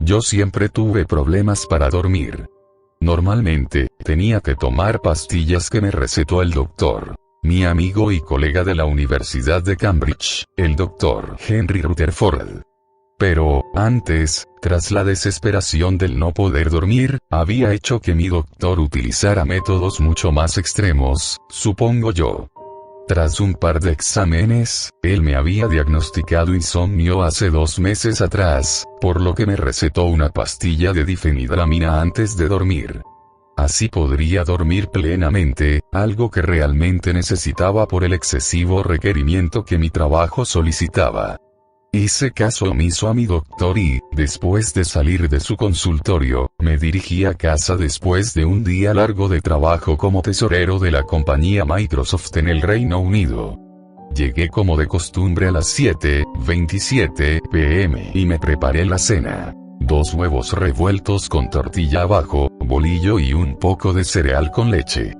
Yo siempre tuve problemas para dormir. Normalmente, tenía que tomar pastillas que me recetó el doctor, mi amigo y colega de la Universidad de Cambridge, el doctor Henry Rutherford. Pero, antes, tras la desesperación del no poder dormir, había hecho que mi doctor utilizara métodos mucho más extremos, supongo yo. Tras un par de exámenes, él me había diagnosticado insomnio hace 2 meses atrás, por lo que me recetó una pastilla de difenhidramina antes de dormir. Así podría dormir plenamente, algo que realmente necesitaba por el excesivo requerimiento que mi trabajo solicitaba. Hice caso omiso a mi doctor y, después de salir de su consultorio, me dirigí a casa después de un día largo de trabajo como tesorero de la compañía Microsoft en el Reino Unido. Llegué como de costumbre a las 7:27 p.m. y me preparé la cena. 2 huevos revueltos con tortilla abajo, bolillo y un poco de cereal con leche.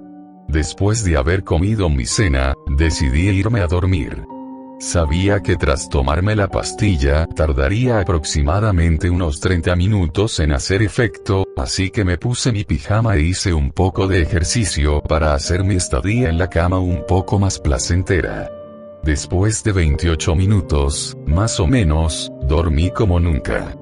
Después de haber comido mi cena, decidí irme a dormir. Sabía que tras tomarme la pastilla, tardaría aproximadamente unos 30 minutos en hacer efecto, así que me puse mi pijama e hice un poco de ejercicio para hacer mi estadía en la cama un poco más placentera. Después de 28 minutos, más o menos, dormí como nunca.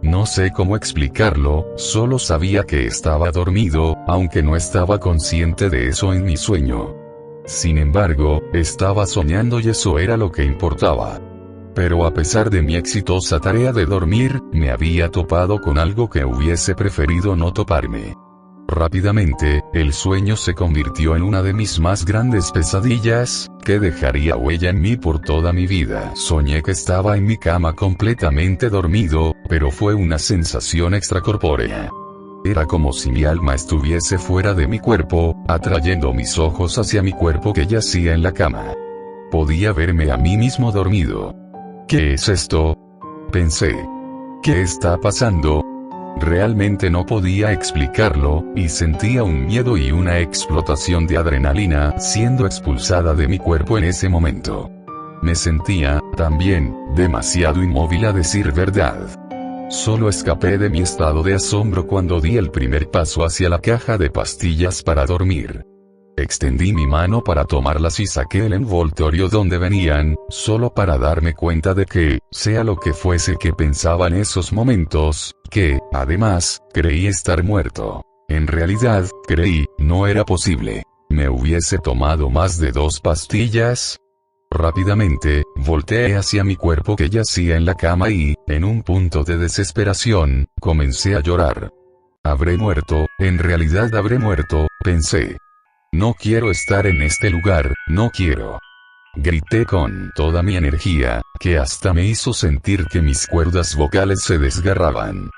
No sé cómo explicarlo, solo sabía que estaba dormido, aunque no estaba consciente de eso en mi sueño. Sin embargo, estaba soñando y eso era lo que importaba. Pero a pesar de mi exitosa tarea de dormir, me había topado con algo que hubiese preferido no toparme. Rápidamente, el sueño se convirtió en una de mis más grandes pesadillas, que dejaría huella en mí por toda mi vida. Soñé que estaba en mi cama completamente dormido, pero fue una sensación extracorpórea. Era como si mi alma estuviese fuera de mi cuerpo, atrayendo mis ojos hacia mi cuerpo que yacía en la cama. Podía verme a mí mismo dormido. ¿Qué es esto?, pensé. ¿Qué está pasando? Realmente no podía explicarlo, y sentía un miedo y una explotación de adrenalina siendo expulsada de mi cuerpo en ese momento. Me sentía, también, demasiado inmóvil a decir verdad. Solo escapé de mi estado de asombro cuando di el primer paso hacia la caja de pastillas para dormir. Extendí mi mano para tomarlas y saqué el envoltorio donde venían, solo para darme cuenta de que, sea lo que fuese que pensaba en esos momentos, que, además, creí estar muerto. En realidad, creí, no era posible. ¿Me hubiese tomado más de 2 pastillas? Rápidamente, volteé hacia mi cuerpo que yacía en la cama y, en un punto de desesperación, comencé a llorar. Habré muerto, en realidad habré muerto, pensé. No quiero estar en este lugar, no quiero. Grité con toda mi energía, que hasta me hizo sentir que mis cuerdas vocales se desgarraban.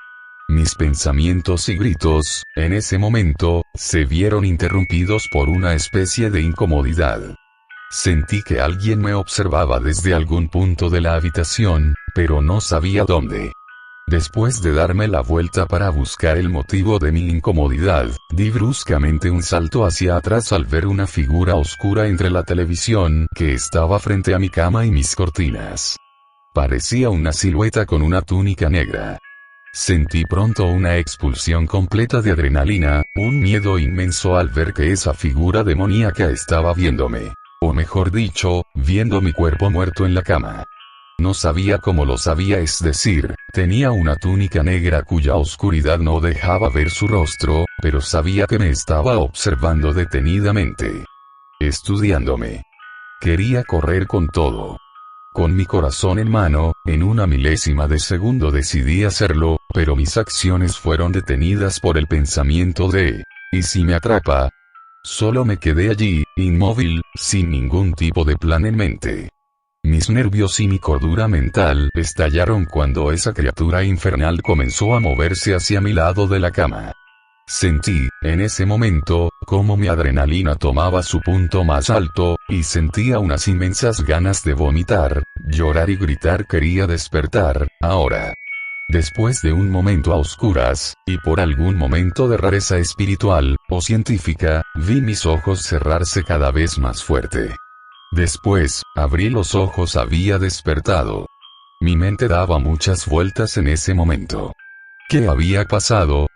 Mis pensamientos y gritos, en ese momento, se vieron interrumpidos por una especie de incomodidad. Sentí que alguien me observaba desde algún punto de la habitación, pero no sabía dónde. Después de darme la vuelta para buscar el motivo de mi incomodidad, di bruscamente un salto hacia atrás al ver una figura oscura entre la televisión que estaba frente a mi cama y mis cortinas. Parecía una silueta con una túnica negra. Sentí pronto una expulsión completa de adrenalina, un miedo inmenso al ver que esa figura demoníaca estaba viéndome. O mejor dicho, viendo mi cuerpo muerto en la cama. No sabía cómo lo sabía, es decir, tenía una túnica negra cuya oscuridad no dejaba ver su rostro, pero sabía que me estaba observando detenidamente. Estudiándome. Quería correr con todo. Con mi corazón en mano, en una milésima de segundo decidí hacerlo, pero mis acciones fueron detenidas por el pensamiento de, ¿y si me atrapa? Solo me quedé allí, inmóvil, sin ningún tipo de plan en mente. Mis nervios y mi cordura mental estallaron cuando esa criatura infernal comenzó a moverse hacia mi lado de la cama. Sentí, en ese momento, cómo mi adrenalina tomaba su punto más alto, y sentía unas inmensas ganas de vomitar, llorar y gritar. Quería despertar, ahora. Después de un momento a oscuras, y por algún momento de rareza espiritual, o científica, vi mis ojos cerrarse cada vez más fuerte. Después, abrí los ojos, había despertado. Mi mente daba muchas vueltas en ese momento. ¿Qué había pasado?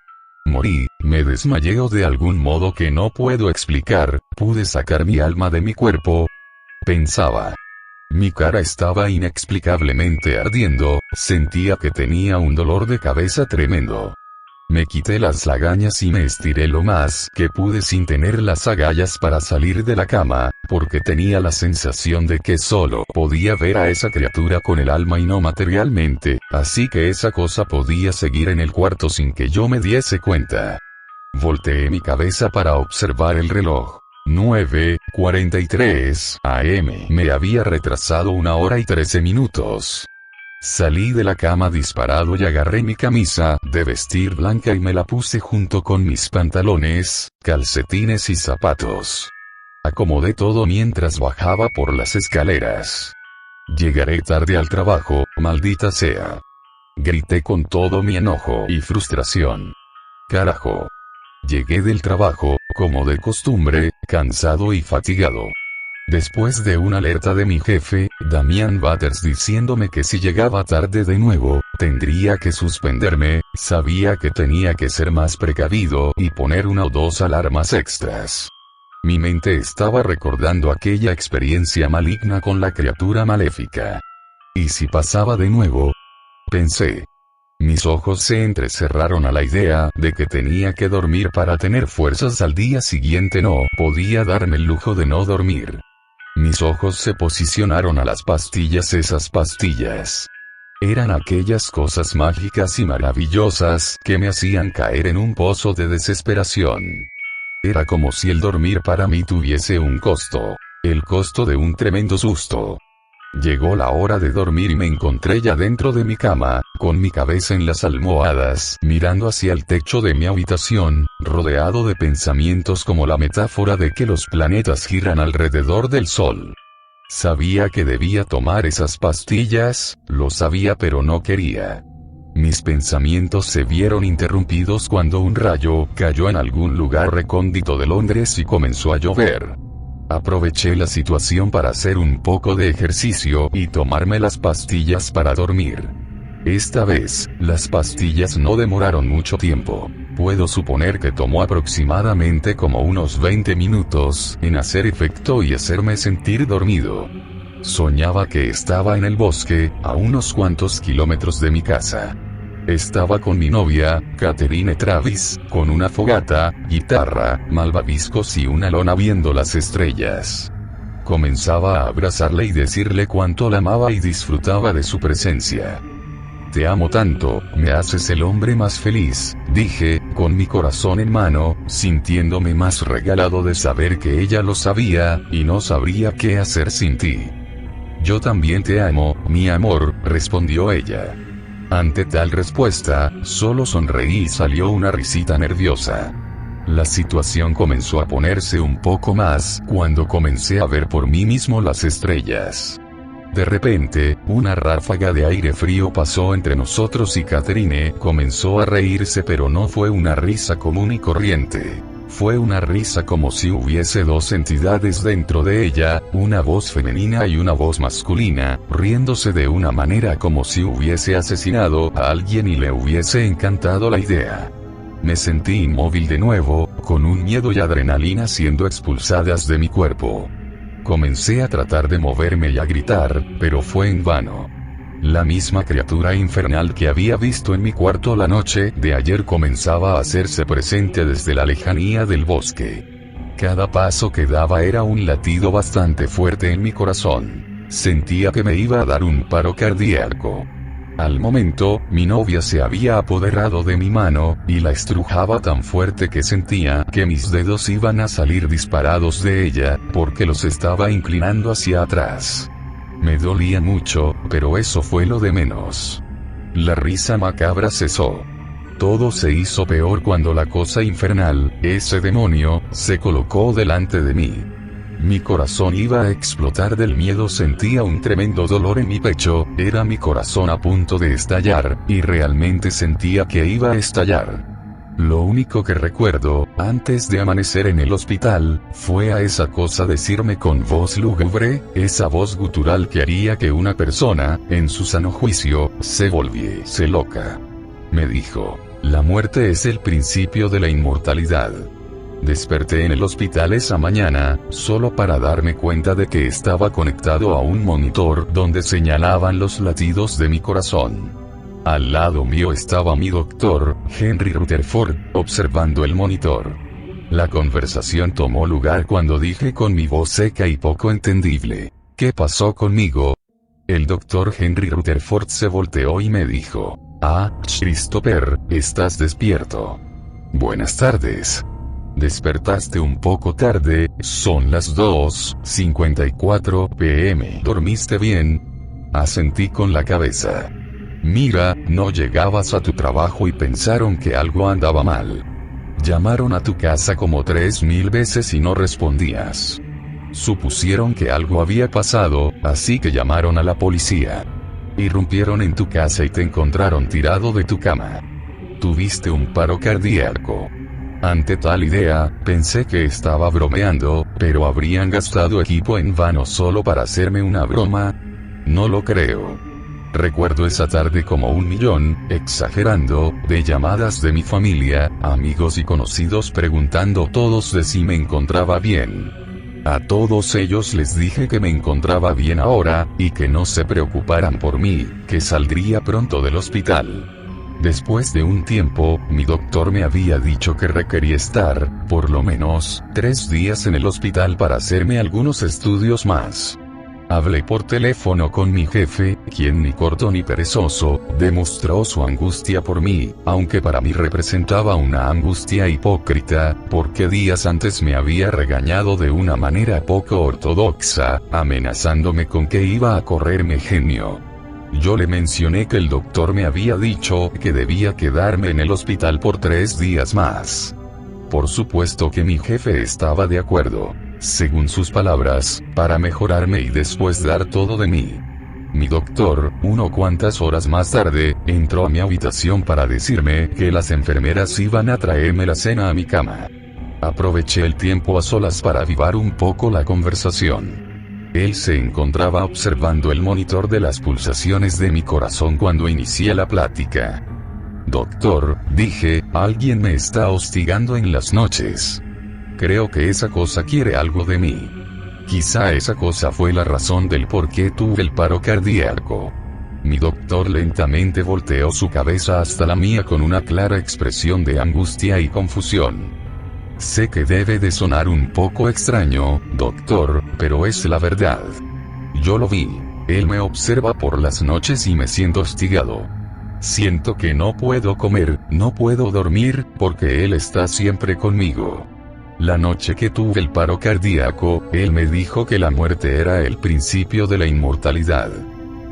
Morí, me desmayé o de algún modo que no puedo explicar, pude sacar mi alma de mi cuerpo. Pensaba. Mi cara estaba inexplicablemente ardiendo, sentía que tenía un dolor de cabeza tremendo. Me quité las lagañas y me estiré lo más que pude sin tener las agallas para salir de la cama, porque tenía la sensación de que solo podía ver a esa criatura con el alma y no materialmente, así que esa cosa podía seguir en el cuarto sin que yo me diese cuenta. Volteé mi cabeza para observar el reloj. 9:43 AM. Me había retrasado 1 hora y 13 minutos. Salí de la cama disparado y agarré mi camisa de vestir blanca y me la puse junto con mis pantalones, calcetines y zapatos. Acomodé todo mientras bajaba por las escaleras. Llegaré tarde al trabajo, maldita sea. Grité con todo mi enojo y frustración. Carajo. Llegué del trabajo, como de costumbre, cansado y fatigado. Después de una alerta de mi jefe, Damian Butters diciéndome que si llegaba tarde de nuevo, tendría que suspenderme, sabía que tenía que ser más precavido y poner 1 o 2 alarmas extras. Mi mente estaba recordando aquella experiencia maligna con la criatura maléfica. ¿Y si pasaba de nuevo? Pensé. Mis ojos se entrecerraron a la idea de que tenía que dormir para tener fuerzas al día siguiente. No podía darme el lujo de no dormir. Mis ojos se posicionaron a las pastillas. Esas pastillas eran aquellas cosas mágicas y maravillosas que me hacían caer en un pozo de desesperación. Era como si el dormir para mí tuviese un costo, el costo de un tremendo susto. Llegó la hora de dormir y me encontré ya dentro de mi cama, con mi cabeza en las almohadas, mirando hacia el techo de mi habitación, rodeado de pensamientos como la metáfora de que los planetas giran alrededor del Sol. Sabía que debía tomar esas pastillas, lo sabía pero no quería. Mis pensamientos se vieron interrumpidos cuando un rayo cayó en algún lugar recóndito de Londres y comenzó a llover. Aproveché la situación para hacer un poco de ejercicio y tomarme las pastillas para dormir. Esta vez, las pastillas no demoraron mucho tiempo. Puedo suponer que tomó aproximadamente como unos 20 minutos en hacer efecto y hacerme sentir dormido. Soñaba que estaba en el bosque, a unos cuantos kilómetros de mi casa. Estaba con mi novia, Catherine Travis, con una fogata, guitarra, malvaviscos y una lona viendo las estrellas. Comenzaba a abrazarle y decirle cuánto la amaba y disfrutaba de su presencia. Te amo tanto, me haces el hombre más feliz, dije, con mi corazón en mano, sintiéndome más regalado de saber que ella lo sabía, y no sabría qué hacer sin ti. Yo también te amo, mi amor, respondió ella. Ante tal respuesta, solo sonreí y salió una risita nerviosa. La situación comenzó a ponerse un poco más cuando comencé a ver por mí mismo las estrellas. De repente, una ráfaga de aire frío pasó entre nosotros y Catherine comenzó a reírse, pero no fue una risa común y corriente. Fue una risa como si hubiese dos entidades dentro de ella, una voz femenina y una voz masculina, riéndose de una manera como si hubiese asesinado a alguien y le hubiese encantado la idea. Me sentí inmóvil de nuevo, con un miedo y adrenalina siendo expulsadas de mi cuerpo. Comencé a tratar de moverme y a gritar, pero fue en vano. La misma criatura infernal que había visto en mi cuarto la noche de ayer comenzaba a hacerse presente desde la lejanía del bosque. Cada paso que daba era un latido bastante fuerte en mi corazón. Sentía que me iba a dar un paro cardíaco. Al momento, mi novia se había apoderado de mi mano, y la estrujaba tan fuerte que sentía que mis dedos iban a salir disparados de ella, porque los estaba inclinando hacia atrás. Me dolía mucho, pero eso fue lo de menos. La risa macabra cesó. Todo se hizo peor cuando la cosa infernal, ese demonio, se colocó delante de mí. Mi corazón iba a explotar del miedo, sentía un tremendo dolor en mi pecho, era mi corazón a punto de estallar, y realmente sentía que iba a estallar. Lo único que recuerdo, antes de amanecer en el hospital, fue a esa cosa decirme con voz lúgubre, esa voz gutural que haría que una persona, en su sano juicio, se volviese loca. Me dijo: La muerte es el principio de la inmortalidad. Desperté en el hospital esa mañana, solo para darme cuenta de que estaba conectado a un monitor donde señalaban los latidos de mi corazón. Al lado mío estaba mi doctor, Henry Rutherford, observando el monitor. La conversación tomó lugar cuando dije con mi voz seca y poco entendible: ¿qué pasó conmigo? El doctor Henry Rutherford se volteó y me dijo: ah, Christopher, estás despierto. Buenas tardes. Despertaste un poco tarde, son las 2:54 p.m. ¿Dormiste bien? Asentí con la cabeza. Mira, no llegabas a tu trabajo y pensaron que algo andaba mal. Llamaron a tu casa como 3000 veces y no respondías. Supusieron que algo había pasado, así que llamaron a la policía. Irrumpieron en tu casa y te encontraron tirado de tu cama. Tuviste un paro cardíaco. Ante tal idea, pensé que estaba bromeando, pero ¿habrían gastado equipo en vano solo para hacerme una broma? No lo creo. Recuerdo esa tarde como 1.000.000, exagerando, de llamadas de mi familia, amigos y conocidos preguntando todos de si me encontraba bien. A todos ellos les dije que me encontraba bien ahora, y que no se preocuparan por mí, que saldría pronto del hospital. Después de un tiempo, mi doctor me había dicho que requería estar, por lo menos, 3 días en el hospital para hacerme algunos estudios más. Hablé por teléfono con mi jefe, quien ni corto ni perezoso, demostró su angustia por mí, aunque para mí representaba una angustia hipócrita, porque días antes me había regañado de una manera poco ortodoxa, amenazándome con que iba a correrme genio. Yo le mencioné que el doctor me había dicho que debía quedarme en el hospital por 3 días más. Por supuesto que mi jefe estaba de acuerdo, según sus palabras, para mejorarme y después dar todo de mí. Mi doctor, cuantas horas más tarde, entró a mi habitación para decirme que las enfermeras iban a traerme la cena a mi cama. Aproveché el tiempo a solas para avivar un poco la conversación. Él se encontraba observando el monitor de las pulsaciones de mi corazón cuando inicié la plática. Doctor, dije, alguien me está hostigando en las noches. Creo que esa cosa quiere algo de mí. Quizá esa cosa fue la razón del por qué tuve el paro cardíaco. Mi doctor lentamente volteó su cabeza hasta la mía con una clara expresión de angustia y confusión. Sé que debe de sonar un poco extraño, doctor, pero es la verdad. Yo lo vi. Él me observa por las noches y me siento hostigado. Siento que no puedo comer, no puedo dormir, porque él está siempre conmigo. La noche que tuve el paro cardíaco, él me dijo que la muerte era el principio de la inmortalidad.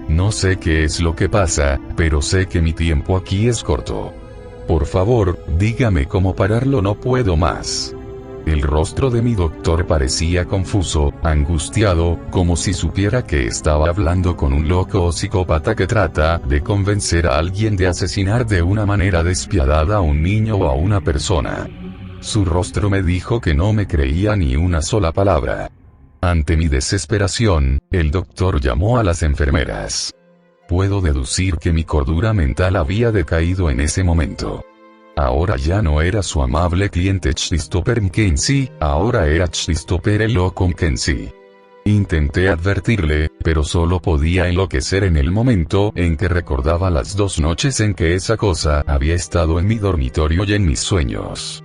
No sé qué es lo que pasa, pero sé que mi tiempo aquí es corto. Por favor, dígame cómo pararlo, no puedo más. El rostro de mi doctor parecía confuso, angustiado, como si supiera que estaba hablando con un loco o psicópata que trata de convencer a alguien de asesinar de una manera despiadada a un niño o a una persona. Su rostro me dijo que no me creía ni una sola palabra. Ante mi desesperación, el doctor llamó a las enfermeras. Puedo deducir que mi cordura mental había decaído en ese momento. Ahora ya no era su amable cliente Christopher McKenzie, ahora era Christopher el loco McKenzie. Intenté advertirle, pero solo podía enloquecer en el momento en que recordaba las 2 noches en que esa cosa había estado en mi dormitorio y en mis sueños.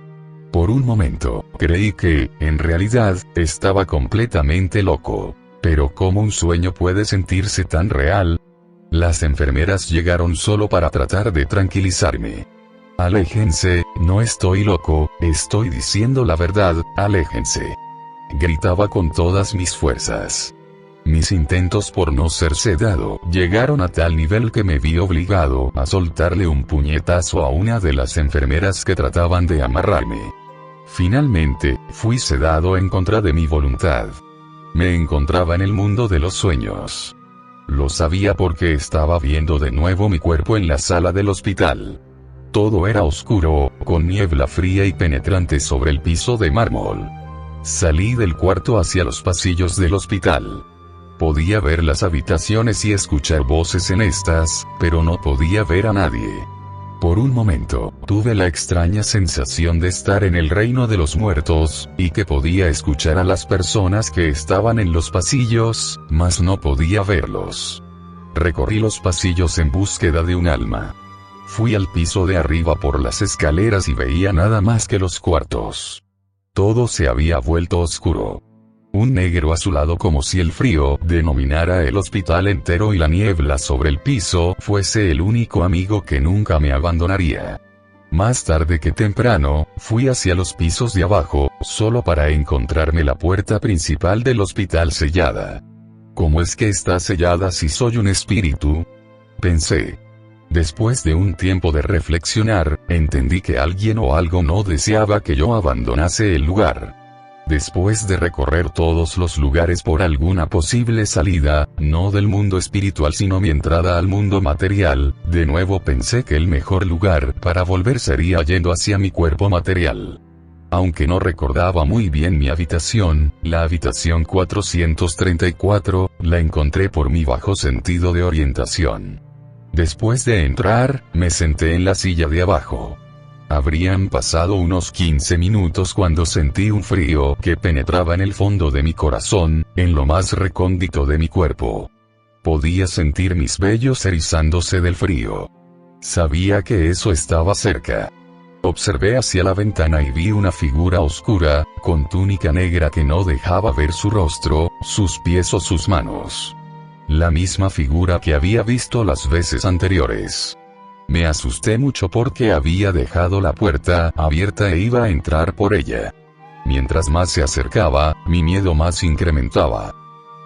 Por un momento, creí que, en realidad, estaba completamente loco. Pero ¿cómo un sueño puede sentirse tan real? Las enfermeras llegaron solo para tratar de tranquilizarme. Aléjense, no estoy loco, estoy diciendo la verdad, aléjense. Gritaba con todas mis fuerzas. Mis intentos por no ser sedado llegaron a tal nivel que me vi obligado a soltarle un puñetazo a una de las enfermeras que trataban de amarrarme. Finalmente, fui sedado en contra de mi voluntad. Me encontraba en el mundo de los sueños. Lo sabía porque estaba viendo de nuevo mi cuerpo en la sala del hospital. Todo era oscuro, con niebla fría y penetrante sobre el piso de mármol. Salí del cuarto hacia los pasillos del hospital. Podía ver las habitaciones y escuchar voces en estas, pero no podía ver a nadie. Por un momento, tuve la extraña sensación de estar en el reino de los muertos, y que podía escuchar a las personas que estaban en los pasillos, mas no podía verlos. Recorrí los pasillos en búsqueda de un alma. Fui al piso de arriba por las escaleras y veía nada más que los cuartos. Todo se había vuelto oscuro. Un negro azulado como si el frío denominara el hospital entero y la niebla sobre el piso fuese el único amigo que nunca me abandonaría. Más tarde que temprano, fui hacia los pisos de abajo, solo para encontrarme la puerta principal del hospital sellada. ¿Cómo es que está sellada si soy un espíritu?, pensé. Después de un tiempo de reflexionar, entendí que alguien o algo no deseaba que yo abandonase el lugar. Después de recorrer todos los lugares por alguna posible salida, no del mundo espiritual sino mi entrada al mundo material, de nuevo pensé que el mejor lugar para volver sería yendo hacia mi cuerpo material. Aunque no recordaba muy bien mi habitación, la habitación 434, la encontré por mi bajo sentido de orientación. Después de entrar, me senté en la silla de abajo. Habrían pasado unos 15 minutos cuando sentí un frío que penetraba en el fondo de mi corazón, en lo más recóndito de mi cuerpo. Podía sentir mis vellos erizándose del frío. Sabía que eso estaba cerca. Observé hacia la ventana y vi una figura oscura, con túnica negra que no dejaba ver su rostro, sus pies o sus manos. La misma figura que había visto las veces anteriores. Me asusté mucho porque había dejado la puerta abierta e iba a entrar por ella. Mientras más se acercaba, mi miedo más incrementaba.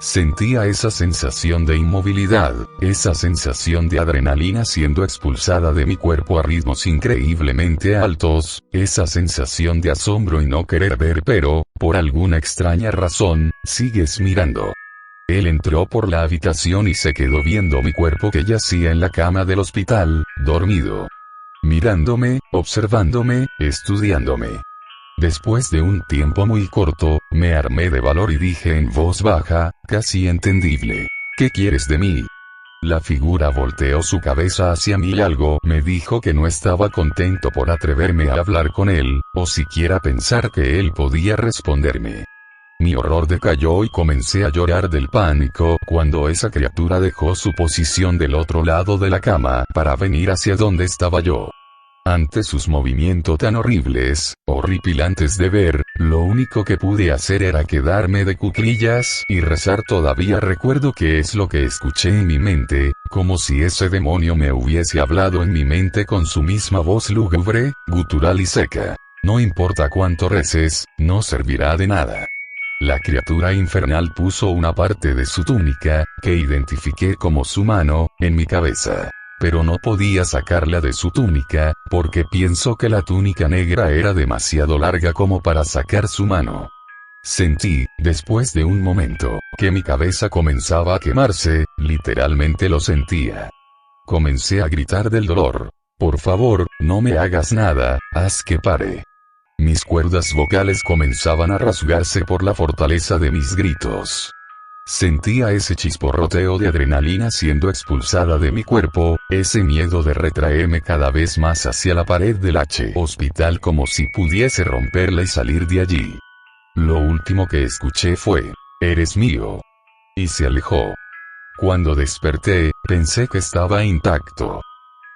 Sentía esa sensación de inmovilidad, esa sensación de adrenalina siendo expulsada de mi cuerpo a ritmos increíblemente altos, esa sensación de asombro y no querer ver, pero, por alguna extraña razón, sigues mirando. Él entró por la habitación y se quedó viendo mi cuerpo que yacía en la cama del hospital, dormido. Mirándome, observándome, estudiándome. Después de un tiempo muy corto, me armé de valor y dije en voz baja, casi entendible: ¿qué quieres de mí? La figura volteó su cabeza hacia mí y algo me dijo que no estaba contento por atreverme a hablar con él, o siquiera pensar que él podía responderme. Mi horror decayó y comencé a llorar del pánico cuando esa criatura dejó su posición del otro lado de la cama para venir hacia donde estaba yo. Ante sus movimientos tan horribles, horripilantes de ver, lo único que pude hacer era quedarme de cuclillas y rezar. Todavía recuerdo qué es lo que escuché en mi mente, como si ese demonio me hubiese hablado en mi mente con su misma voz lúgubre, gutural y seca. No importa cuánto reces, no servirá de nada. La criatura infernal puso una parte de su túnica, que identifiqué como su mano, en mi cabeza. Pero no podía sacarla de su túnica, porque pienso que la túnica negra era demasiado larga como para sacar su mano. Sentí, después de un momento, que mi cabeza comenzaba a quemarse, literalmente lo sentía. Comencé a gritar del dolor. Por favor, no me hagas nada, haz que pare. Mis cuerdas vocales comenzaban a rasgarse por la fortaleza de mis gritos. Sentía ese chisporroteo de adrenalina siendo expulsada de mi cuerpo, ese miedo de retraerme cada vez más hacia la pared del hospital como si pudiese romperla y salir de allí. Lo último que escuché fue: «Eres mío». Y se alejó. Cuando desperté, pensé que estaba intacto.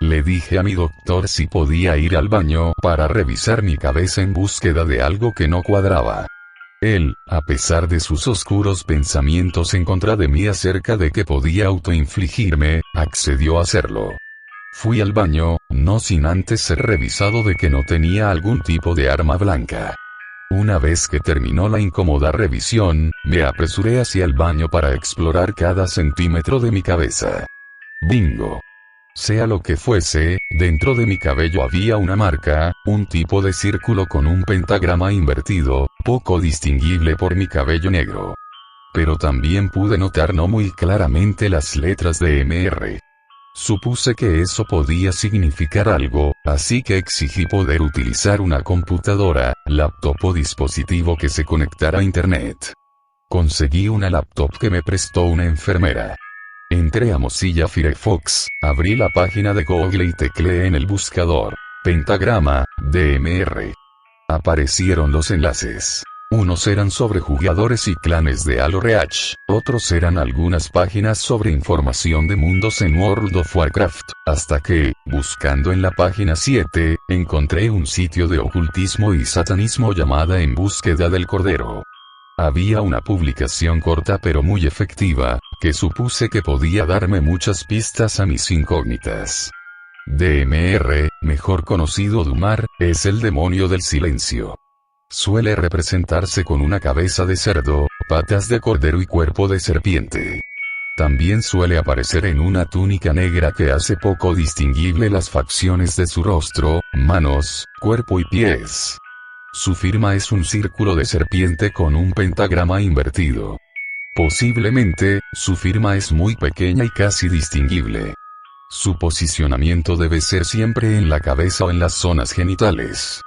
Le dije a mi doctor si podía ir al baño para revisar mi cabeza en búsqueda de algo que no cuadraba. Él, a pesar de sus oscuros pensamientos en contra de mí acerca de que podía autoinfligirme, accedió a hacerlo. Fui al baño, no sin antes ser revisado de que no tenía algún tipo de arma blanca. Una vez que terminó la incómoda revisión, me apresuré hacia el baño para explorar cada centímetro de mi cabeza. ¡Bingo! Sea lo que fuese, dentro de mi cabello había una marca, un tipo de círculo con un pentagrama invertido, poco distinguible por mi cabello negro. Pero también pude notar no muy claramente las letras de MR. Supuse que eso podía significar algo, así que exigí poder utilizar una computadora, laptop o dispositivo que se conectara a internet. Conseguí una laptop que me prestó una enfermera. Entré a Mozilla Firefox, abrí la página de Google y tecleé en el buscador Pentagrama, DMR. Aparecieron los enlaces. Unos eran sobre jugadores y clanes de Halo Reach, otros eran algunas páginas sobre información de mundos en World of Warcraft, hasta que, buscando en la página 7, encontré un sitio de ocultismo y satanismo llamada En Búsqueda del Cordero. Había una publicación corta pero muy efectiva, que supuse que podía darme muchas pistas a mis incógnitas. DMR, mejor conocido Dumar, es el demonio del silencio. Suele representarse con una cabeza de cerdo, patas de cordero y cuerpo de serpiente. También suele aparecer en una túnica negra que hace poco distinguible las facciones de su rostro, manos, cuerpo y pies. Su firma es un círculo de serpiente con un pentagrama invertido. Posiblemente, su firma es muy pequeña y casi distinguible. Su posicionamiento debe ser siempre en la cabeza o en las zonas genitales.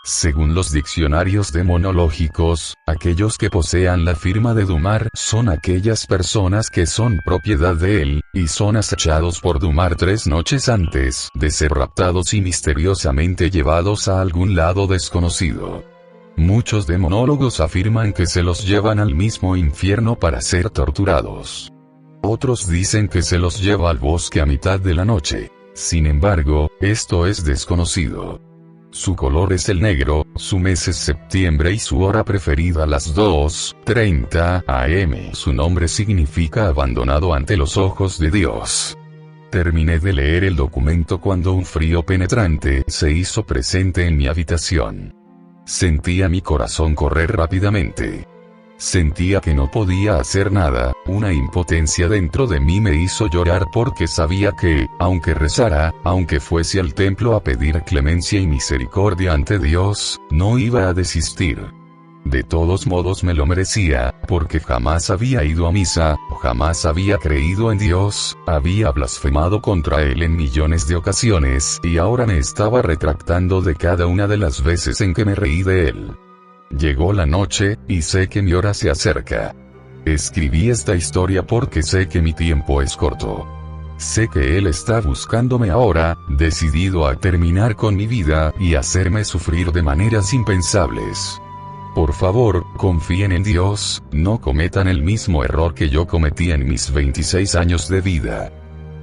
Según los diccionarios demonológicos, aquellos que posean la firma de Dumar son aquellas personas que son propiedad de él, y son acechados por Dumar 3 noches antes de ser raptados y misteriosamente llevados a algún lado desconocido. Muchos demonólogos afirman que se los llevan al mismo infierno para ser torturados. Otros dicen que se los lleva al bosque a mitad de la noche. Sin embargo, esto es desconocido. Su color es el negro, su mes es septiembre y su hora preferida las 2:30 am. Su nombre significa abandonado ante los ojos de Dios. Terminé de leer el documento cuando un frío penetrante se hizo presente en mi habitación. Sentía mi corazón correr rápidamente. Sentía que no podía hacer nada, una impotencia dentro de mí me hizo llorar porque sabía que, aunque rezara, aunque fuese al templo a pedir clemencia y misericordia ante Dios, no iba a desistir. De todos modos me lo merecía, porque jamás había ido a misa, jamás había creído en Dios, había blasfemado contra Él en millones de ocasiones y ahora me estaba retractando de cada una de las veces en que me reí de Él. Llegó la noche, y sé que mi hora se acerca. Escribí esta historia porque sé que mi tiempo es corto. Sé que Él está buscándome ahora, decidido a terminar con mi vida y hacerme sufrir de maneras impensables. Por favor, confíen en Dios, no cometan el mismo error que yo cometí en mis 26 años de vida.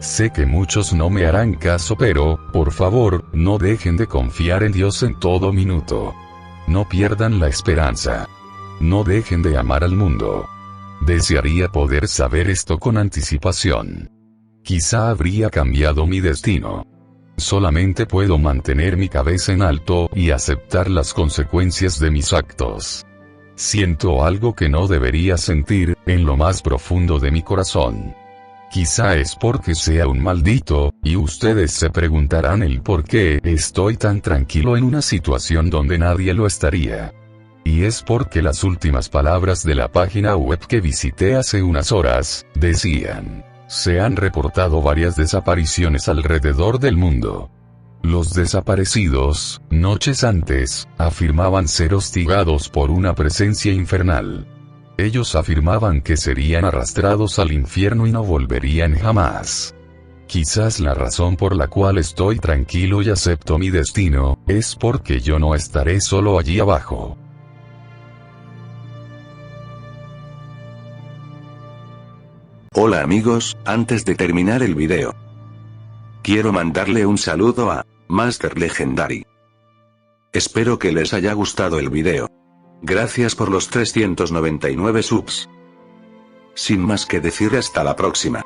Sé que muchos no me harán caso, pero, por favor, no dejen de confiar en Dios en todo minuto. No pierdan la esperanza. No dejen de amar al mundo. Desearía poder saber esto con anticipación. Quizá habría cambiado mi destino. Solamente puedo mantener mi cabeza en alto y aceptar las consecuencias de mis actos. Siento algo que no debería sentir, en lo más profundo de mi corazón. Quizá es porque sea un maldito, y ustedes se preguntarán el por qué estoy tan tranquilo en una situación donde nadie lo estaría. Y es porque las últimas palabras de la página web que visité hace unas horas, decían: se han reportado varias desapariciones alrededor del mundo. Los desaparecidos, noches antes, afirmaban ser hostigados por una presencia infernal. Ellos afirmaban que serían arrastrados al infierno y no volverían jamás. Quizás la razón por la cual estoy tranquilo y acepto mi destino, es porque yo no estaré solo allí abajo. Hola amigos, antes de terminar el video, quiero mandarle un saludo a Master Legendary. Espero que les haya gustado el video. Gracias por los 399 subs. Sin más que decir, hasta la próxima.